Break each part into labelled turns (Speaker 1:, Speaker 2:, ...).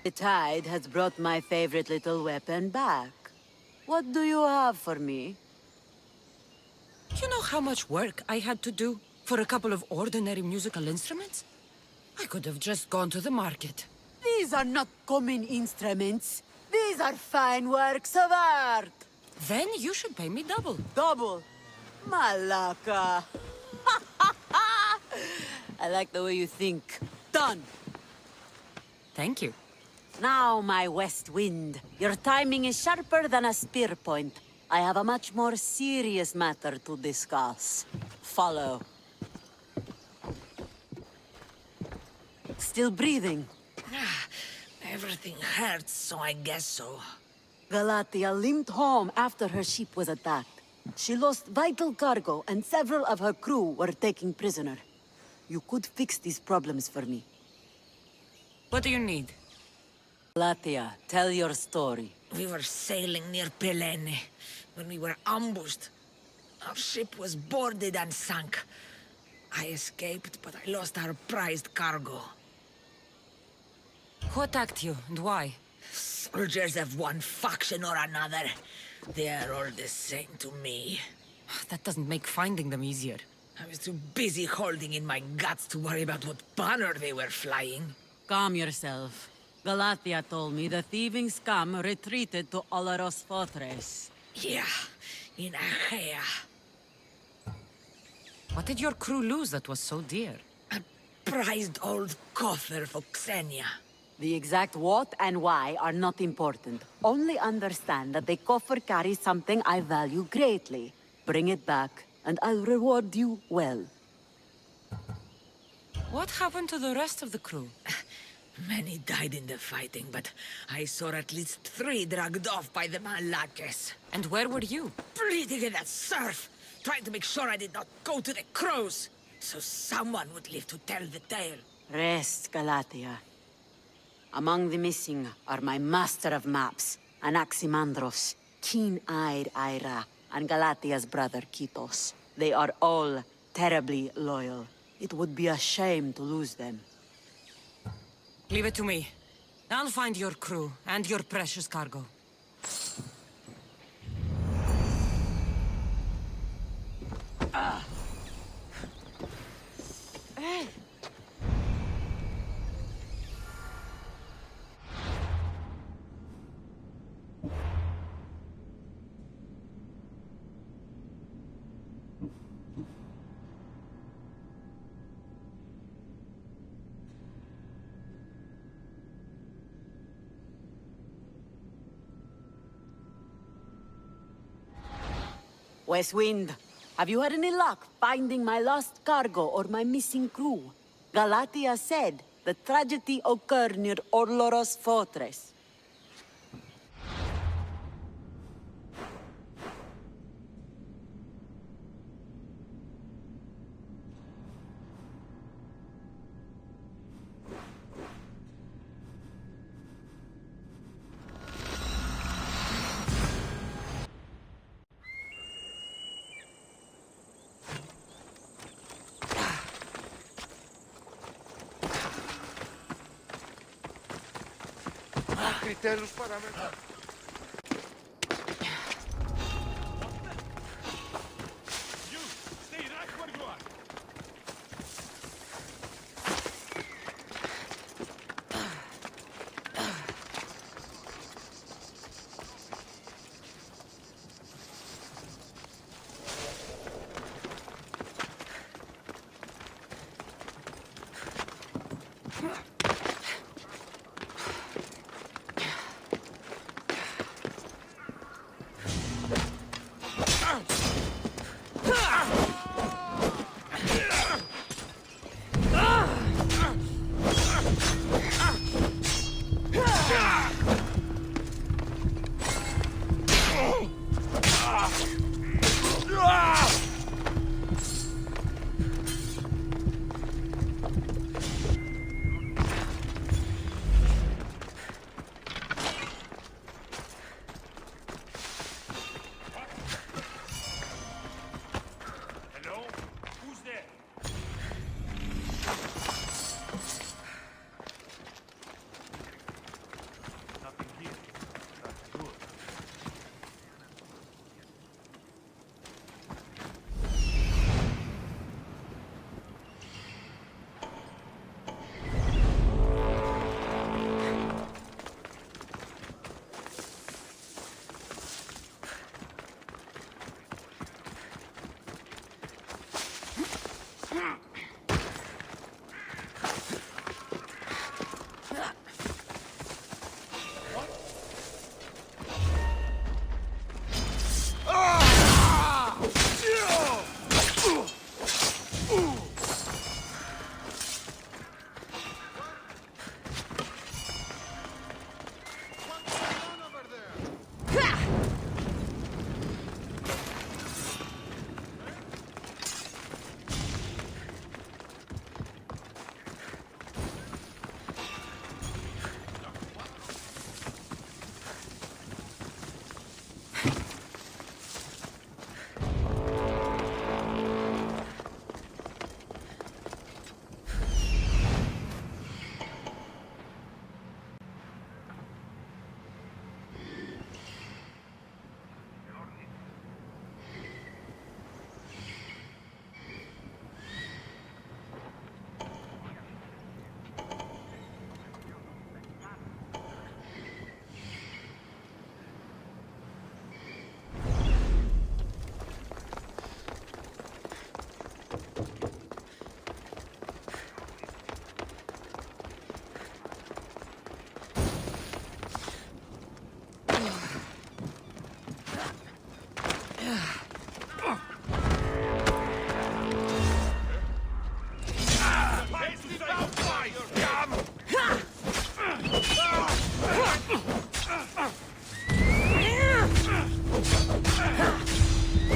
Speaker 1: The tide has brought my favorite little weapon back. What do you have for me?
Speaker 2: You know how much work I had to do for a couple of ordinary musical instruments? I could have just gone to the market.
Speaker 1: These are not common instruments. These are fine works of art.
Speaker 2: Then you should pay me double.
Speaker 1: Double. Malaka. I like the way you think. Done.
Speaker 2: Thank you.
Speaker 1: Now, my west wind, your timing is sharper than a spear point. I have a much more serious matter to discuss. Follow. Still breathing?
Speaker 2: Everything hurts, so I guess so.
Speaker 1: Galatia limped home after her ship was attacked. She lost vital cargo, and several of her crew were taken prisoner. You could fix these problems for me.
Speaker 2: What do you need?
Speaker 1: Galatia, tell your story.
Speaker 3: We were sailing near Pelene when we were ambushed. Our ship was boarded and sunk. I escaped, but I lost our prized cargo.
Speaker 2: Who attacked you, and why?
Speaker 3: Soldiers of one faction or another. They are all the same to me.
Speaker 2: That doesn't make finding them easier.
Speaker 3: I was too busy holding in my guts to worry about what banner they were flying.
Speaker 1: Calm yourself. Galatia told me the thieving scum retreated to Olaros Fortress.
Speaker 3: Yeah, in Achaea.
Speaker 2: What did your crew lose that was so dear?
Speaker 3: A prized old coffer for Xenia.
Speaker 1: The exact what and why are not important. Only understand that the coffer carries something I value greatly. Bring it back, and I'll reward you well.
Speaker 2: What happened to the rest of the crew?
Speaker 3: Many died in the fighting, but I saw at least 3 dragged off by the Malaches.
Speaker 2: And where were you?
Speaker 3: Bleeding in that surf, trying to make sure I did not go to the crows, so someone would live to tell the tale.
Speaker 1: Rest, Galatia. Among the missing are my master of maps, Anaximandros, keen-eyed Ira, and Galatia's brother Kitos. They are all terribly loyal. It would be a shame to lose them.
Speaker 2: Leave it to me. I'll find your crew and your precious cargo.
Speaker 1: Hey! West Wind, have you had any luck finding my lost cargo or my missing crew? Galatia said the tragedy occurred near Orloros Fortress.
Speaker 4: Critérios para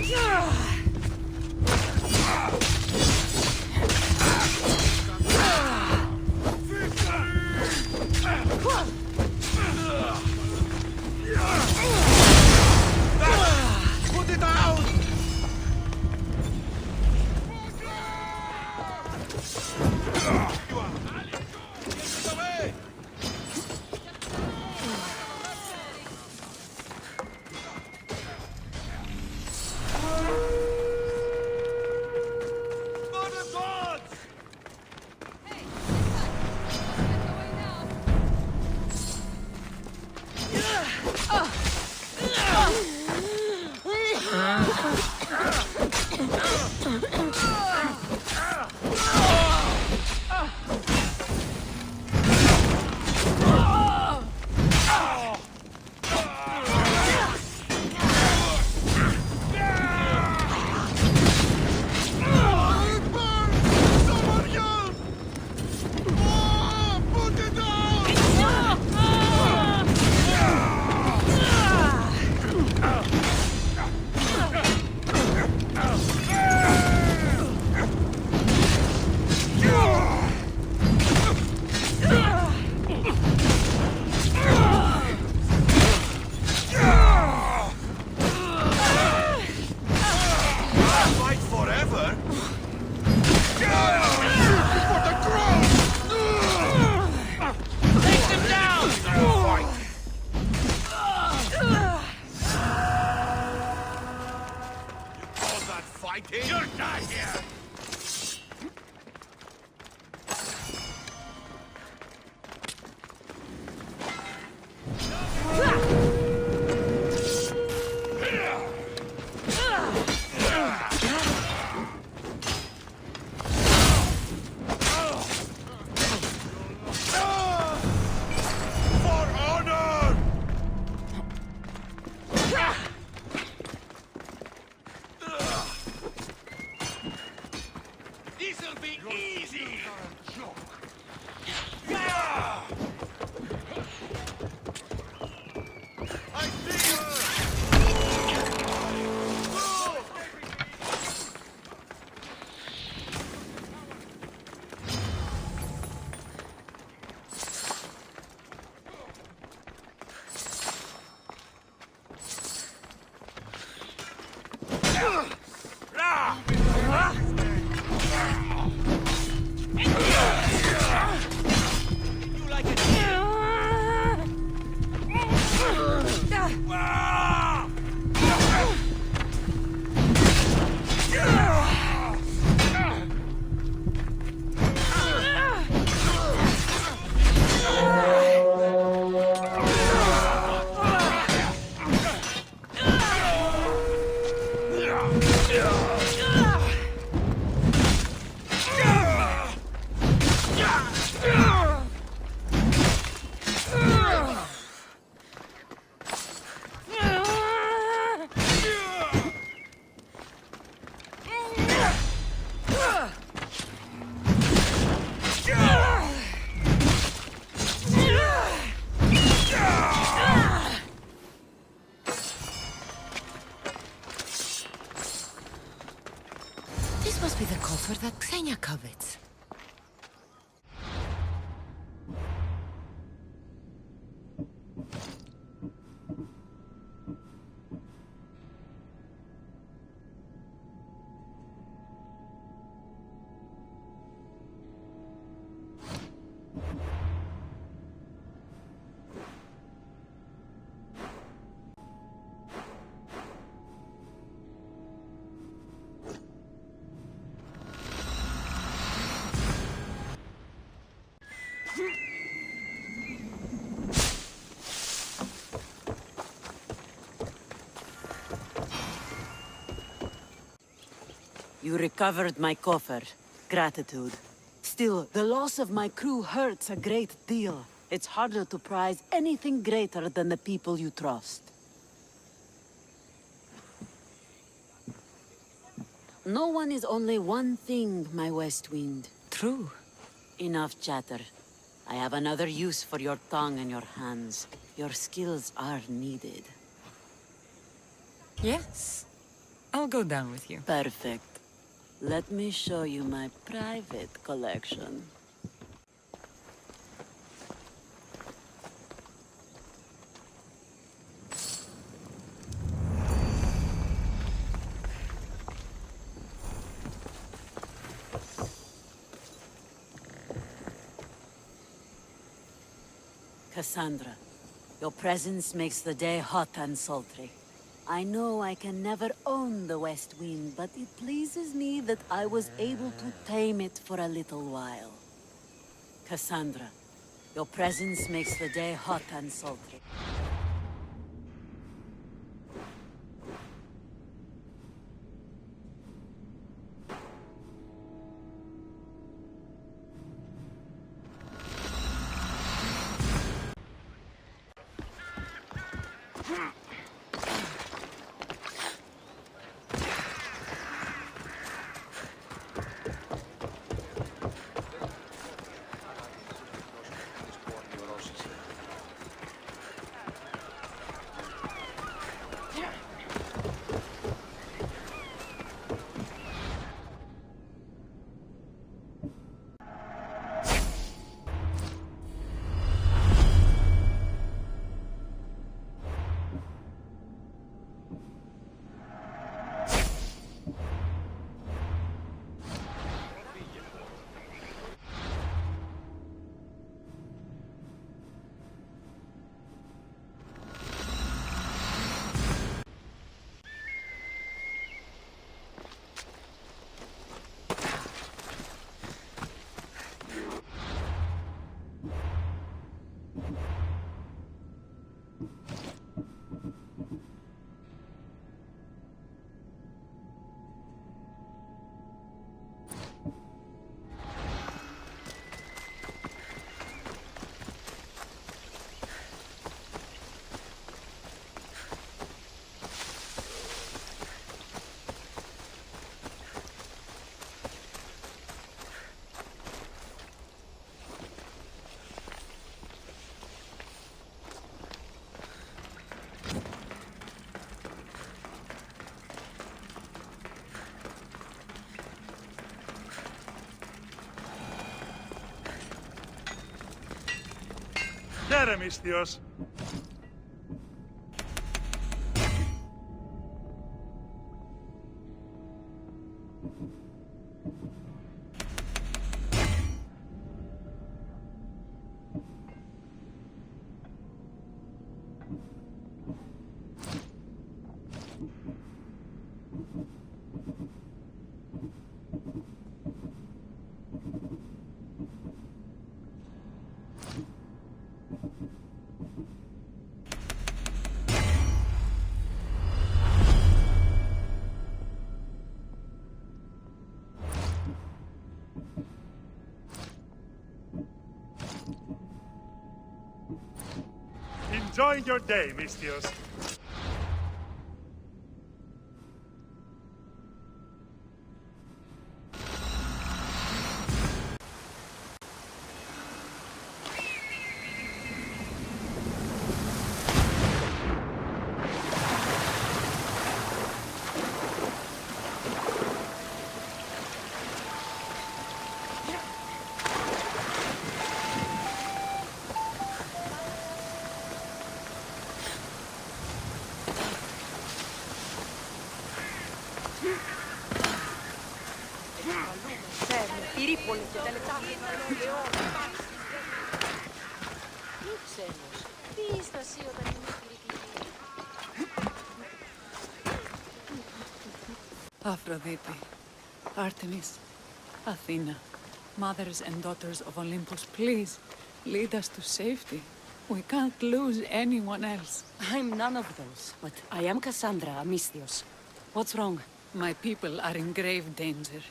Speaker 4: Put it down! Get away! For the gods! Someone help! Oh, put it down! Fight forever? For the crown! Take them down! Fight! All that fighting? You're not here! For honor! This'll be easy! I see her! You like it?
Speaker 2: This must be the coffer that Xenia covets.
Speaker 1: You recovered my coffer. Gratitude. Still, the loss of my crew hurts a great deal. It's harder to prize anything greater than the people you trust. No one is only one thing, my West Wind.
Speaker 2: True.
Speaker 1: Enough chatter. I have another use for your tongue and your hands. Your skills are needed.
Speaker 2: Yes. I'll I'll go down with you.
Speaker 1: Perfect. Let me show you my private collection. Cassandra, your presence makes the day hot and sultry. I know I can never own the West Wind, but it pleases me that I was able to tame it for a little while. Cassandra, your presence makes the day hot and sultry.
Speaker 5: Misthios. Enjoy your day, Misthios.
Speaker 6: Aphrodite, Artemis, Athena, mothers and daughters of Olympus, please, lead us to safety. We can't lose anyone else.
Speaker 2: I'm none of those, but I am Cassandra Misthios. What's wrong?
Speaker 6: My people are in grave danger.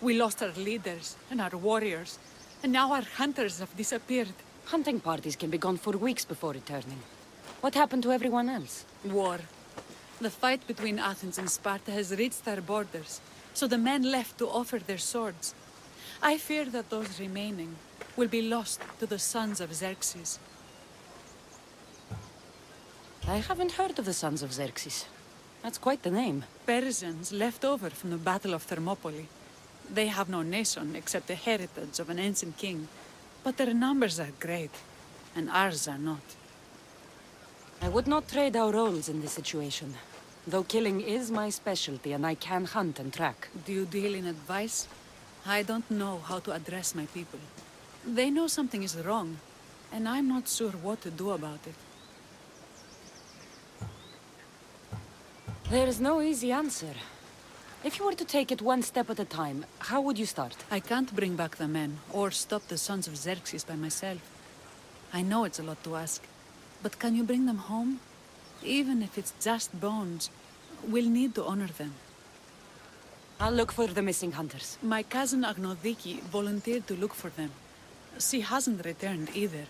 Speaker 6: We lost our leaders and our warriors, and now our hunters have disappeared.
Speaker 2: Hunting parties can be gone for weeks before returning. What happened to everyone else?
Speaker 6: War. The fight between Athens and Sparta has reached our borders, so the men left to offer their swords. I fear that those remaining will be lost to the sons of Xerxes.
Speaker 2: I haven't heard of the sons of Xerxes. That's quite the name.
Speaker 6: Persians left over from the Battle of Thermopylae. They have no nation except the heritage of an ancient king. But their numbers are great, and ours are not.
Speaker 2: I would not trade our roles in this situation. Though killing is my specialty, and I can hunt and track.
Speaker 6: Do you deal in advice? I don't know how to address my people. They know something is wrong, and I'm not sure what to do about it.
Speaker 2: There is no easy answer. If you were to take it one step at a time, how would you start?
Speaker 6: I can't bring back the men, or stop the sons of Xerxes by myself. I know it's a lot to ask, but can you bring them home? Even if it's just bones, we'll need to honor them.
Speaker 2: I'll look for the missing hunters.
Speaker 6: My cousin Agnodiki volunteered to look for them. She hasn't returned either.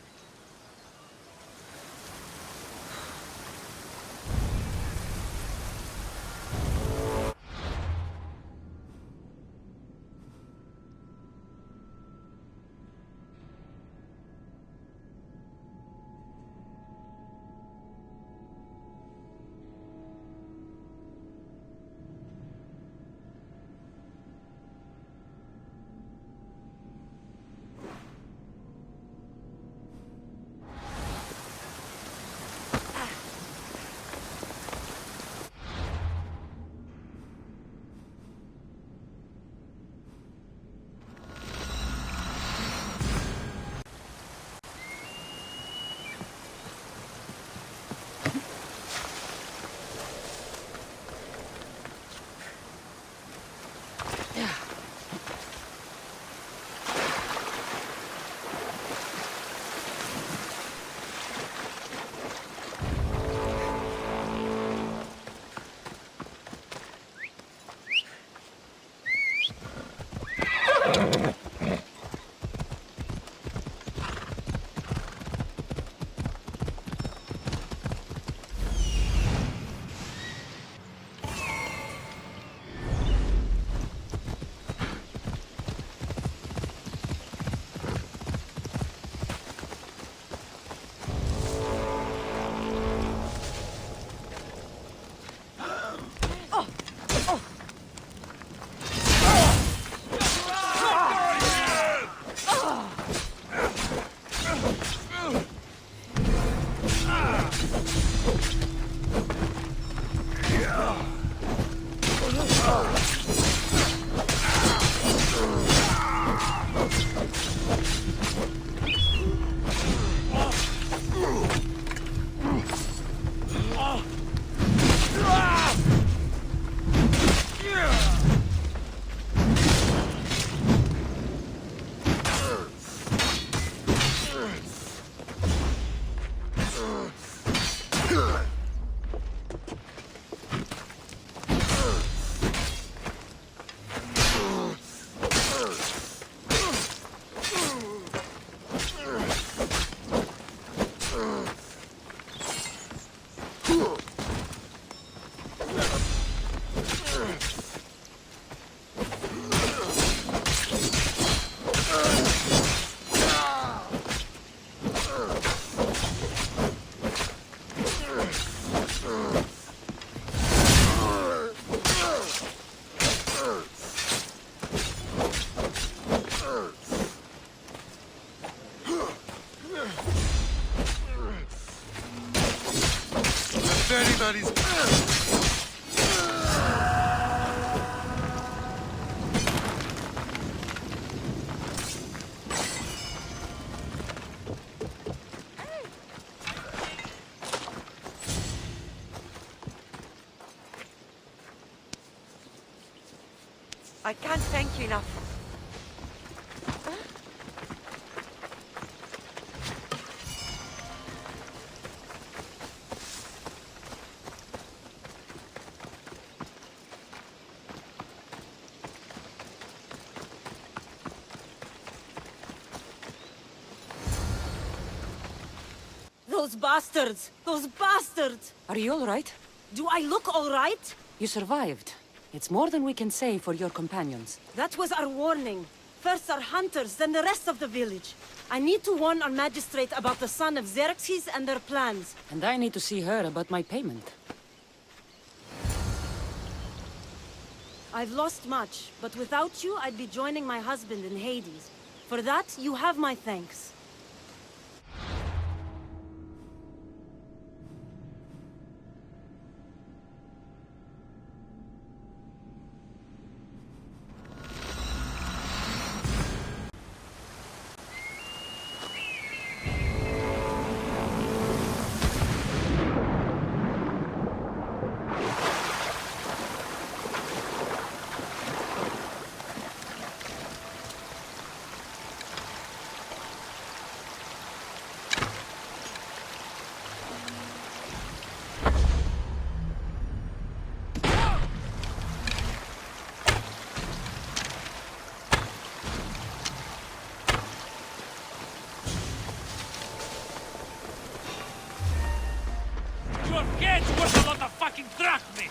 Speaker 4: Anybody's...
Speaker 7: I can't thank you enough.
Speaker 1: Those bastards! Those bastards!
Speaker 2: Are you all right?
Speaker 1: Do I look all right?
Speaker 2: You survived. It's more than we can say for your companions.
Speaker 1: That was our warning. First our hunters, then the rest of the village. I need to warn our magistrate about the son of Xerxes and their plans.
Speaker 2: And I need to see her about my payment.
Speaker 8: I've lost much, but without you, I'd be joining my husband in Hades. For that, you have my thanks.
Speaker 4: Your game's worth a lot of fucking drachmi!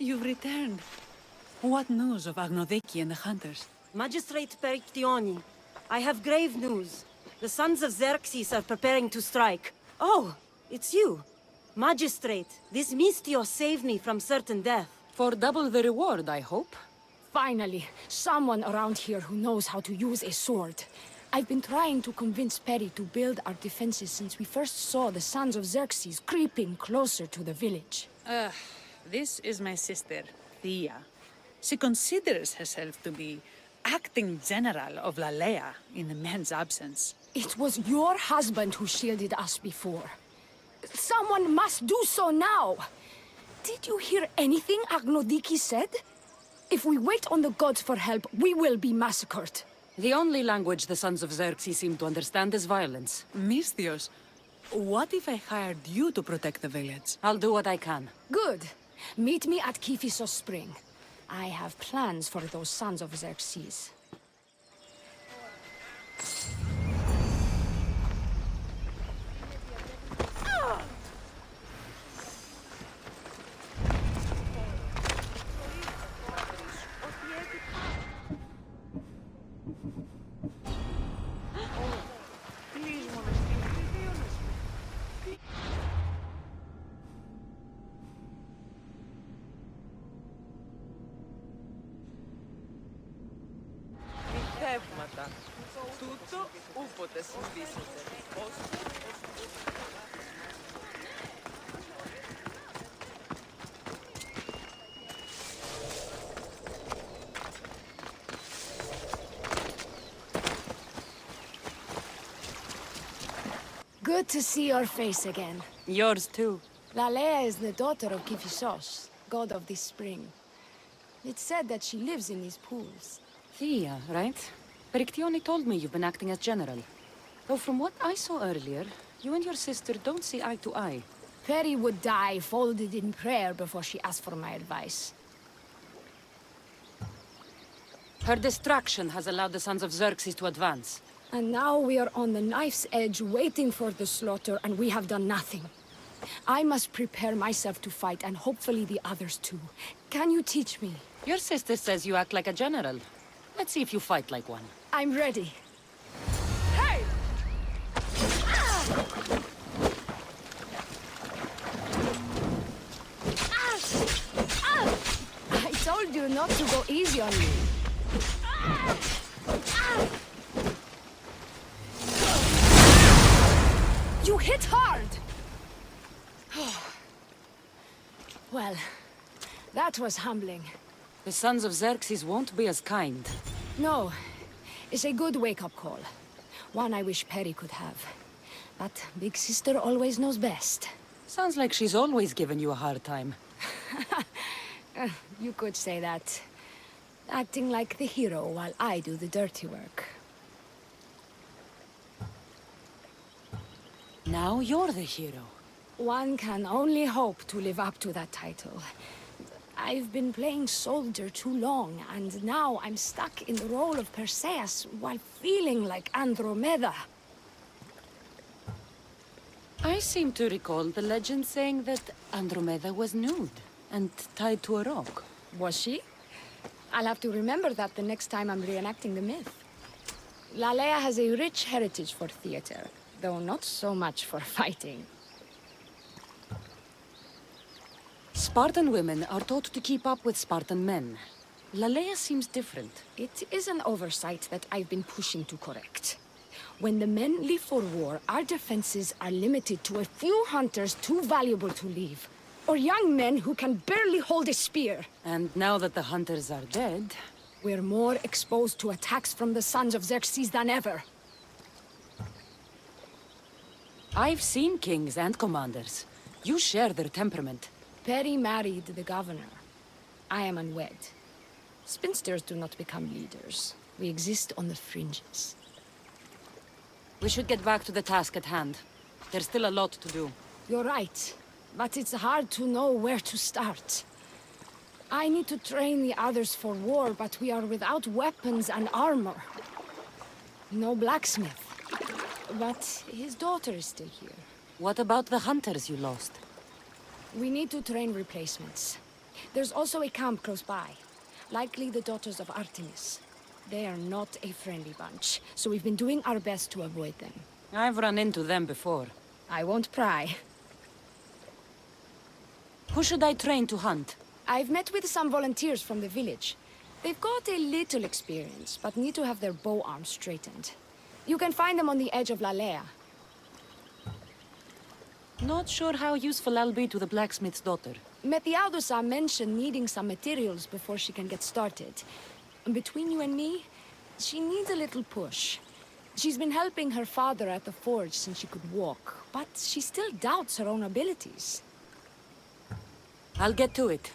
Speaker 6: You've returned. What news of Agnodiki and the hunters?
Speaker 8: Magistrate Perictioni, I have grave news. The sons of Xerxes are preparing to strike. Oh, it's you. Magistrate, this Mistio saved me from certain death.
Speaker 2: For double the reward, I hope.
Speaker 9: Finally, someone around here who knows how to use a sword. I've been trying to convince Perry to build our defenses since we first saw the sons of Xerxes creeping closer to the village.
Speaker 6: This is my sister, Thea. She considers herself to be acting general of Lalea in the man's absence.
Speaker 9: It was your husband who shielded us before. Someone must do so now! Did you hear anything Agnodiki said? If we wait on the gods for help, we will be massacred.
Speaker 2: The only language the sons of Xerxes seem to understand is violence.
Speaker 6: Misthios, what if I hired you to protect the village?
Speaker 2: I'll do what I can.
Speaker 9: Good. Meet me at Kiphisos Spring. I have plans for those sons of Xerxes.
Speaker 7: Θεύματα. Τούτο ούποτε συμβήσετε.
Speaker 9: Good to see your face again.
Speaker 2: Yours too.
Speaker 9: Lalea is the daughter of Kiphisos, god of this spring. It's said that she lives in these pools.
Speaker 2: Thea, right? Perictioni told me you've been acting as general. Though from what I saw earlier, you and your sister don't see eye to eye.
Speaker 9: Peri would die folded in prayer before she asked for my advice.
Speaker 2: Her distraction has allowed the Sons of Xerxes to advance.
Speaker 9: And now we are on the knife's edge waiting for the slaughter, and we have done nothing. I must prepare myself to fight, and hopefully the others too. Can you teach me?
Speaker 2: Your sister says you act like a general. Let's see if you fight like one.
Speaker 9: I'm ready. Hey! I told you not to go easy on me. You hit hard! Well, that was humbling.
Speaker 2: The Sons of Xerxes won't be as kind.
Speaker 9: No, it's a good wake-up call. One I wish Perry could have. But Big Sister always knows best.
Speaker 2: Sounds like she's always given you a hard time.
Speaker 9: You could say that. Acting like the hero while I do the dirty work.
Speaker 2: Now you're the hero.
Speaker 9: One can only hope to live up to that title. I've been playing soldier too long, and now I'm stuck in the role of Perseus while feeling like Andromeda.
Speaker 2: I seem to recall the legend saying that Andromeda was nude and tied to a rock.
Speaker 9: Was she? I'll have to remember that the next time I'm reenacting the myth. Lalea has a rich heritage for theater, though not so much for fighting.
Speaker 2: Spartan women are taught to keep up with Spartan men. Lalea seems different.
Speaker 9: It is an oversight that I've been pushing to correct. When the men leave for war, our defenses are limited to a few hunters too valuable to leave, or young men who can barely hold a spear.
Speaker 2: And now that the hunters are dead...
Speaker 9: We're more exposed to attacks from the Sons of Xerxes than ever.
Speaker 2: I've seen kings and commanders. You share their temperament.
Speaker 9: Perry married the governor. I am unwed. Spinsters do not become leaders. We exist on the fringes.
Speaker 2: We should get back to the task at hand. There's still a lot to do.
Speaker 9: You're right, but it's hard to know where to start. I need to train the others for war, but we are without weapons and armor. No blacksmith. But his daughter is still here.
Speaker 2: What about the hunters you lost?
Speaker 9: We need to train replacements. There's also a camp close by. Likely the daughters of Artemis. They are not a friendly bunch, so we've been doing our best to avoid them.
Speaker 2: I've run into them before.
Speaker 9: I won't pry.
Speaker 2: Who should I train to hunt?
Speaker 9: I've met with some volunteers from the village. They've got a little experience, but need to have their bow arms straightened. You can find them on the edge of Lalea.
Speaker 2: Not sure how useful I'll be to the blacksmith's daughter.
Speaker 9: Methialdosa mentioned needing some materials before she can get started. Between you and me, she needs a little push. She's been helping her father at the forge since she could walk, but she still doubts her own abilities.
Speaker 2: I'll get to it.